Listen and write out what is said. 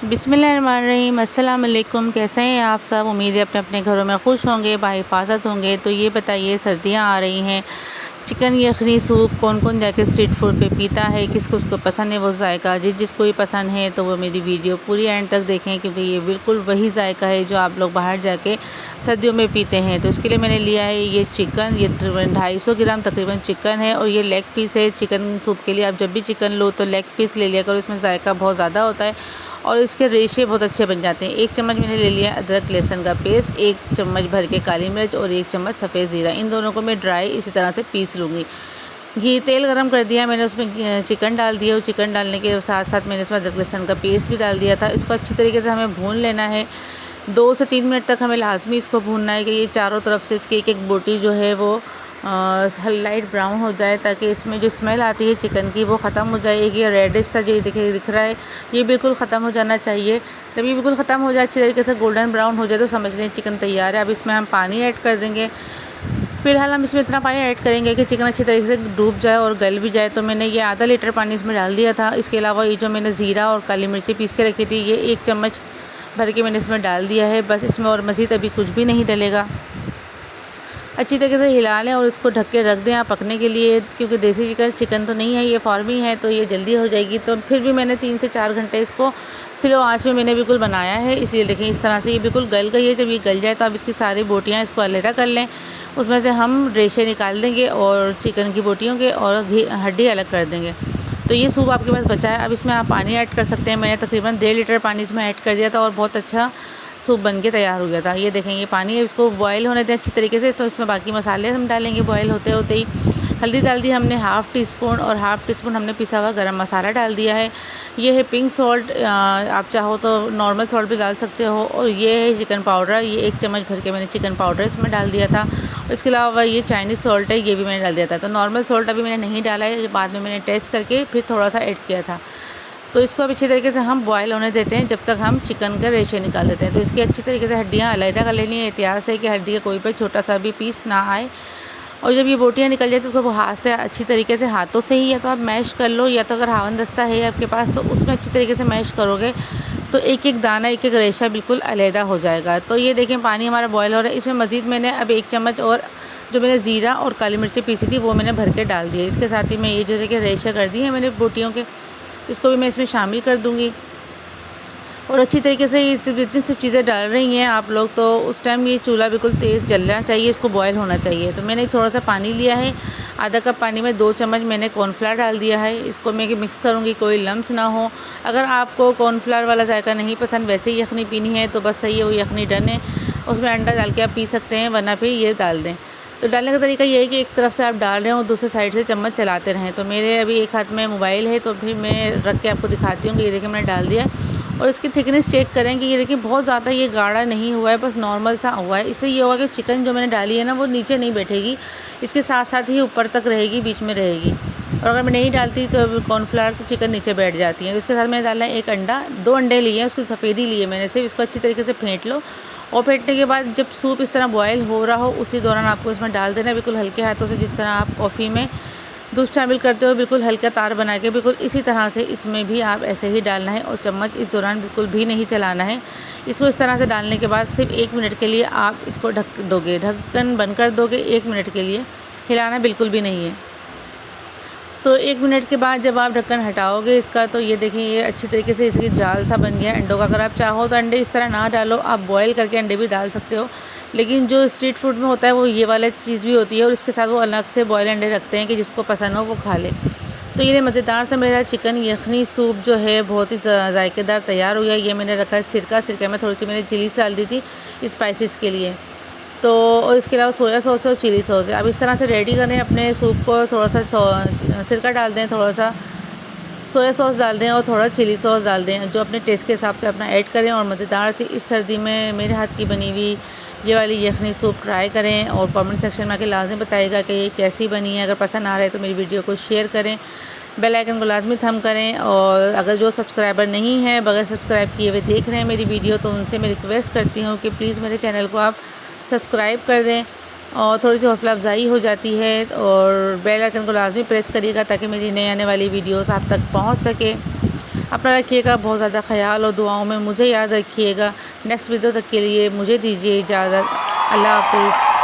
बिस्मिल्लाहिर्रहमानिर्रहीम। अस्सलाम वालेकुम। कैसे हैं आप सब? उम्मीद है अपने अपने घरों में खुश होंगे, बाहिफाज़त होंगे। तो ये बताइए, सर्दियां आ रही हैं, चिकन यखनी सूप कौन कौन जाके स्ट्रीट फूड पे पीता है, किसको उसको पसंद है वो जायका। जिसको भी पसंद है तो वो मेरी वीडियो पूरी एंड तक देखें, क्योंकि ये बिल्कुल वही जायका है जो आप लोग बाहर जाके सर्दियों में पीते हैं। तो इसके लिए मैंने लिया है ये चिकन, ये 250 ग्राम तकरीबन चिकन है, और ये लेग पीस है। चिकन सूप के लिए आप जब भी चिकन लो तो लेग पीस ले लिया करो, इसमें जायका बहुत ज़्यादा होता है और इसके रेशे बहुत अच्छे बन जाते हैं। 1 चम्मच मैंने ले लिया अदरक लहसुन का पेस्ट, 1 चम्मच भर के काली मिर्च और 1 चम्मच सफ़ेद ज़ीरा। इन दोनों को मैं ड्राई इसी तरह से पीस लूँगी। घी तेल गरम कर दिया मैंने, उसमें चिकन डाल दिया और चिकन डालने के साथ साथ मैंने इसमें अदरक लहसुन का पेस्ट भी डाल दिया था। इसको अच्छी तरीके से हमें भून लेना है। 2 से 3 मिनट तक हमें लाजमी इसको भूनना है कि ये चारों तरफ से इसकी एक एक बोटी जो है वो लाइट ब्राउन हो जाए, ताकि इसमें जो स्मेल आती है चिकन की वो ख़त्म हो जाए। ये रेडिश सा जो दिख रहा है ये बिल्कुल ख़त्म हो जाना चाहिए। जब ये बिल्कुल ख़त्म हो जाए, अच्छी तरीके से गोल्डन ब्राउन हो जाए तो समझ लें चिकन तैयार है। अब इसमें हम पानी ऐड कर देंगे। फ़िलहाल हम इसमें इतना पानी ऐड करेंगे कि चिकन अच्छी तरीके से डूब जाए और गल भी जाए। तो मैंने ये आधा लीटर पानी इसमें डाल दिया था। इसके अलावा ये जो मैंने ज़ीरा और काली मिर्ची पीस के रखी थी ये 1 चम्मच भर के मैंने इसमें डाल दिया है। बस इसमें और मज़ीद अभी कुछ भी नहीं डलेगा। अच्छी तरीके से हिला लें और इसको ढक के रख दें आप पकने के लिए, क्योंकि देसी चिकन तो नहीं है, ये फार्मी है तो ये जल्दी हो जाएगी। तो फिर भी मैंने 3 से 4 घंटे इसको स्लो आंच में मैंने बिल्कुल बनाया है, इसलिए देखें इस तरह से ये बिल्कुल गल गई है। जब ये गल जाए तो आप इसकी सारी बोटियाँ इसको अलग कर लें, उसमें से हम रेशे निकाल देंगे और चिकन की बोटियों के और हड्डी अलग कर देंगे। तो ये सूप आपके पास बचा है। अब इसमें आप पानी ऐड कर सकते हैं। मैंने तकरीबन 1.5 लीटर पानी इसमें ऐड कर दिया था और बहुत अच्छा सूप बन के तैयार हो गया था। ये देखें ये पानी है, इसको बॉयल होने दें अच्छी तरीके से। तो इसमें बाकी मसाले हम डालेंगे बॉयल होते होते ही। हल्दी डाल दी हमने 1/2 टी स्पून और 1/2 टी स्पून हमने पिसा हुआ गरम मसाला डाल दिया है। ये है पिंक सॉल्ट, आप चाहो तो नॉर्मल सॉल्ट भी डाल सकते हो। और ये है चिकन पाउडर, ये 1 चम्मच भर के मैंने चिकन पाउडर इसमें डाल दिया था। इसके अलावा ये चाइनीज़ सॉल्ट है, ये भी मैंने डाल दिया था। तो नॉर्मल सॉल्ट अभी मैंने नहीं डाला है, बाद में मैंने टेस्ट करके फिर थोड़ा सा ऐड किया था। तो इसको अब अच्छी तरीके से हम बॉयल होने देते हैं जब तक हम चिकन के रेशे निकाल देते हैं। तो इसकी अच्छी तरीके से हड्डियाँ अलग कर लेनी है। एहतियात से कि हड्डी का कोई पर छोटा सा भी पीस ना आए। और जब ये बोटियाँ निकल जाए तो उसको हाथ से अच्छी तरीके से, हाथों से ही या तो आप मैश कर लो, या तो अगर हावन दस्ता है आपके पास तो उसमें अच्छी तरीके से मैश करोगे तो एक एक दाना, एक एक रेशा बिल्कुल अलहदा हो जाएगा। तो ये देखें पानी हमारा बॉयल हो रहा है। इसमें मज़ीद मैंने अब 1 चम्मच और जो मैंने ज़ीरा और काली मिर्ची पीसी थी वो मैंने भर के डाल दिया। इसके साथ ही मैं ये जो देखिए रेशा कर दी है मैंने बोटियों के, इसको भी मैं इसमें शामिल कर दूँगी। और अच्छी तरीके से ये जितनी सब चीज़ें डाल रही हैं आप लोग, तो उस टाइम ये चूल्हा बिल्कुल तेज़ जलना चाहिए, इसको बॉयल होना चाहिए। तो मैंने थोड़ा सा पानी लिया है, आधा कप पानी में 2 चम्मच मैंने कॉर्नफ्लावर डाल दिया है। इसको मैं मिक्स करूँगी, कोई लम्स ना हो। अगर आपको कॉर्नफ्लावर वाला जायका नहीं पसंद, वैसे ही यखनी पीनी है तो बस सही है, वो यखनी डन है। उसमें अंडा डाल के आप पी सकते हैं, वरना फिर ये डाल दें। तो डालने का तरीका ये है कि एक तरफ से आप डाल रहे हो और दूसरे साइड से चम्मच चलाते रहें। तो मेरे अभी एक हाथ में मोबाइल है तो फिर मैं रख के आपको दिखाती हूँ कि ये देखिए मैंने डाल दिया है। और इसकी थिकनेस चेक करें कि ये देखिए बहुत ज़्यादा ये गाढ़ा नहीं हुआ है, बस नॉर्मल सा हुआ है। इससे ये होगा कि चिकन जो मैंने डाली है ना वो नीचे नहीं बैठेगी, इसके साथ साथ ही ऊपर तक रहेगी, बीच में रहेगी। और अगर मैं नहीं डालती तो कॉर्नफ्लावर तो चिकन नीचे बैठ जाती है। तो इसके साथ मैंने डाला है 1 अंडा, 2 अंडे लिए हैं, उसकी सफ़ेदी लिए मैंने सिर्फ। इसको अच्छी तरीके से फेंट लो और फेंटने के बाद जब सूप इस तरह बॉयल हो रहा हो उसी दौरान आपको इसमें डाल देना बिल्कुल हल्के हाथों से, जिस तरह आप कॉफ़ी में दूध शामिल करते हो बिल्कुल हल्का तार बना के, बिल्कुल इसी तरह से इसमें भी आप ऐसे ही डालना है। और चम्मच इस दौरान बिल्कुल भी नहीं चलाना है। इसको इस तरह से डालने के बाद सिर्फ 1 मिनट के लिए आप इसको ढक दोगे, ढक्कन बंद कर दोगे 1 मिनट के लिए, हिलाना बिल्कुल भी नहीं है। तो 1 मिनट के बाद जब आप ढक्कन हटाओगे इसका, तो ये देखें ये अच्छी तरीके से इसकी जाल सा बन गया अंडों का। अगर आप चाहो तो अंडे इस तरह ना डालो, आप बॉयल करके अंडे भी डाल सकते हो, लेकिन जो स्ट्रीट फूड में होता है वो ये वाला चीज़ भी होती है और इसके साथ वो अलग से बॉयल अंडे रखते हैं कि जिसको पसंद हो वो खा ले। तो ये मज़ेदार सा मेरा चिकन यखनी सूप जो है बहुत ही जायकेदार तैयार हो गया। ये मैंने रखा है सिरका में थोड़ी सी मैंने चिली डाल दी थी स्पाइसेस के लिए। तो और इसके अलावा सोया सॉस और चिली सॉस है। अब इस तरह से रेडी करें अपने सूप को, थोड़ा सा सिरका डाल दें, थोड़ा सा सोया सॉस डाल दें और थोड़ा चिली सॉस डाल दें, जो अपने टेस्ट के हिसाब से अपना ऐड करें। और मज़ेदार से इस सर्दी में मेरे हाथ की बनी हुई ये वाली यखनी सूप ट्राई करें और कमेंट सेक्शन में आके लाजमी बताइएगा कि ये कैसी बनी है। अगर पसंद आ रहा है तो मेरी वीडियो को शेयर करें, बेल आइकन को लाजमी थम करें। और अगर जो सब्सक्राइबर नहीं है, बगैर सब्सक्राइब किए हुए देख रहे हैं मेरी वीडियो, तो उनसे मैं रिक्वेस्ट करती हूँ कि प्लीज़ मेरे चैनल को आप सब्सक्राइब कर दें और थोड़ी सी हौसला अफजाई हो जाती है। और बेल आइकन को लाजमी प्रेस करिएगा ताकि मेरी नई आने वाली वीडियोस आप तक पहुंच सके। अपना रखिएगा बहुत ज़्यादा ख्याल और दुआओं में मुझे याद रखिएगा। नेक्स्ट वीडियो तक के लिए मुझे दीजिए इजाज़त। अल्लाह हाफ़िज़।